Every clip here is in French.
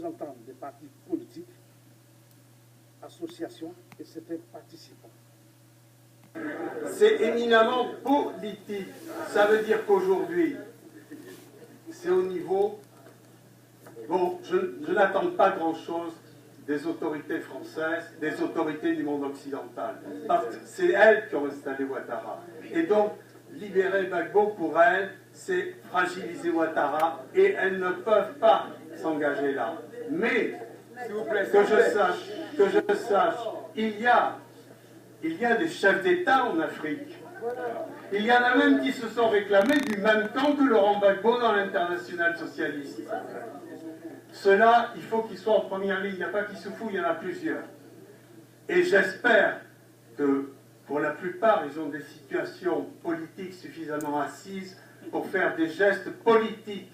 représentants des partis politiques, associations et certains participants. C'est éminemment politique. Ça veut dire qu'aujourd'hui, c'est au niveau... Bon, je n'attends pas grand-chose des autorités françaises, des autorités du monde occidental. Parce que c'est elles qui ont installé Ouattara. Et donc, libérer Gbagbo, pour elles, c'est fragiliser Ouattara, et elles ne peuvent pas s'engager là. Mais, que je sache, il y a des chefs d'État en Afrique. Il y en a même qui se sont réclamés du même camp que Laurent Gbagbo dans l'international socialiste. Ceux-là, il faut qu'ils soient en première ligne. Il n'y a pas Kissoufou, il y en a plusieurs. Et j'espère que, pour la plupart, ils ont des situations politiques suffisamment assises pour faire des gestes politiques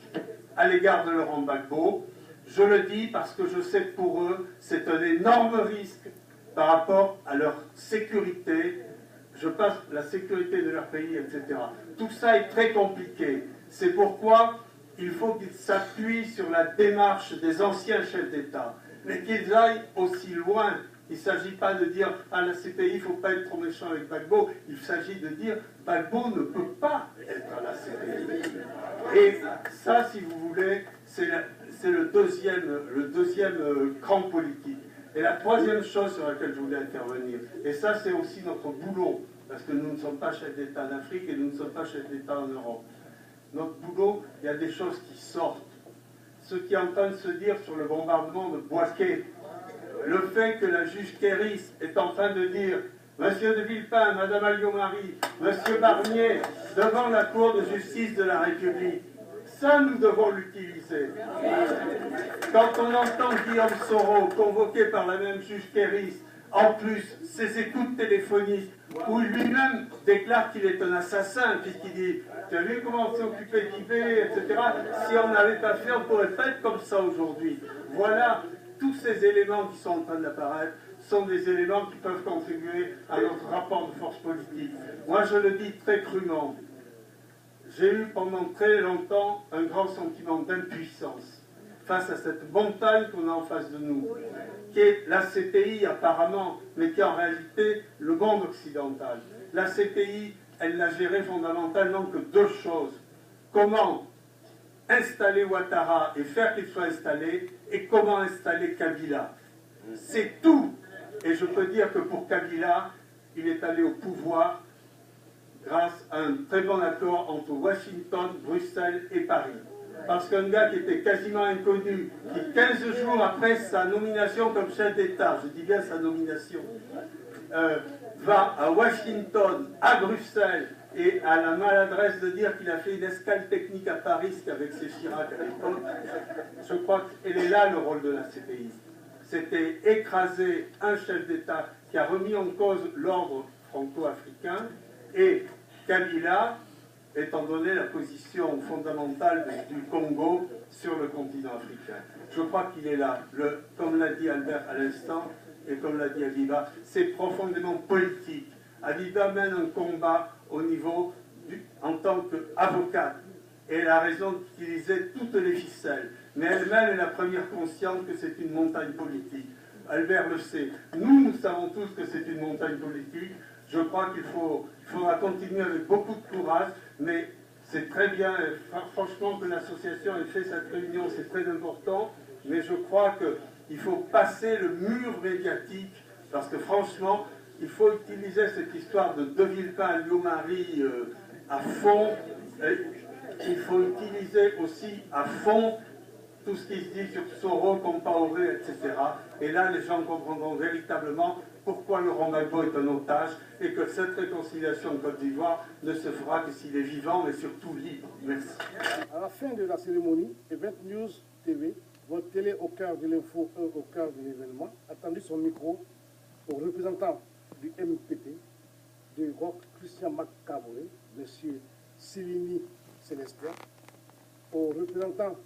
à l'égard de Laurent Gbagbo. Je le dis parce que je sais que pour eux, c'est un énorme risque par rapport à leur sécurité, je passe la sécurité de leur pays, etc. Tout ça est très compliqué. C'est pourquoi il faut qu'ils s'appuient sur la démarche des anciens chefs d'État, mais qu'ils aillent aussi loin. Il ne s'agit pas de dire « Ah, la CPI, il ne faut pas être trop méchant avec Gbagbo ». Il s'agit de dire « Gbagbo ne peut pas être à la CPI ». Et ça, si vous voulez, c'est le deuxième cran politique. Et la troisième chose sur laquelle je voulais intervenir, et ça c'est aussi notre boulot, parce que nous ne sommes pas chefs d'État en Afrique et nous ne sommes pas chefs d'État en Europe. Notre boulot, il y a des choses qui sortent. Ce qui est en train de se dire sur le bombardement de Bouaké, le fait que la juge Kéris est en train de dire « Monsieur de Villepin, Madame Alliot-Marie, Monsieur Barnier, devant la Cour de justice de la République », ça, nous devons l'utiliser. Quand on entend Guillaume Soro, convoqué par la même juge Kéris, en plus, ses écoutes téléphoniques, où lui-même déclare qu'il est un assassin, puisqu'il dit « Tu as vu comment on s'est occupé d'Ibé, etc. Si on n'avait pas fait, on ne pourrait pas être comme ça aujourd'hui. » Voilà, tous ces éléments qui sont en train d'apparaître sont des éléments qui peuvent contribuer à notre rapport de force politique. Moi, je le dis très crûment. J'ai eu pendant très longtemps un grand sentiment d'impuissance face à cette montagne qu'on a en face de nous, qui est la CPI apparemment, mais qui est en réalité le monde occidental. La CPI, elle n'a géré fondamentalement que deux choses. Comment installer Ouattara et faire qu'il soit installé, et comment installer Kabila. C'est tout. Et je peux dire que pour Kabila, il est allé au pouvoir grâce à un très bon accord entre Washington, Bruxelles et Paris. Parce qu'un gars qui était quasiment inconnu, qui 15 jours après sa nomination comme chef d'État, je dis bien sa nomination, va à Washington, à Bruxelles, et a la maladresse de dire qu'il a fait une escale technique à Paris avec ses Chirac à l'époque, je crois qu'elle est là le rôle de la CPI. C'était écraser un chef d'État qui a remis en cause l'ordre franco-africain, et Kabila, étant donné la position fondamentale du Congo sur le continent africain. Je crois qu'il est là. Comme l'a dit Albert à l'instant, et comme l'a dit Abiba, c'est profondément politique. Abiba mène un combat au niveau, en tant qu'avocate, et elle a raison d'utiliser toutes les ficelles. Mais elle-même est la première consciente que c'est une montagne politique. Albert le sait. Nous savons tous que c'est une montagne politique. Je crois qu'il faudra continuer avec beaucoup de courage, mais c'est très bien, franchement, que l'association ait fait cette réunion, c'est très important, mais je crois qu'il faut passer le mur médiatique, parce que franchement, il faut utiliser cette histoire de Villepin à Alliot-Marie à fond, et il faut utiliser aussi à fond tout ce qui se dit sur Soro, Compaoré, etc. Et là, les gens comprendront véritablement pourquoi Laurent Gbagbo est un otage et que cette réconciliation en Côte d'Ivoire ne se fera que s'il est vivant, mais surtout libre. Merci. À la fin de la cérémonie, Event News TV, votre télé au cœur de l'info, au cœur de l'événement, a tendu son micro au représentant du MPT, du ROC Christian Macaboré, M. Silini Célestin, au représentant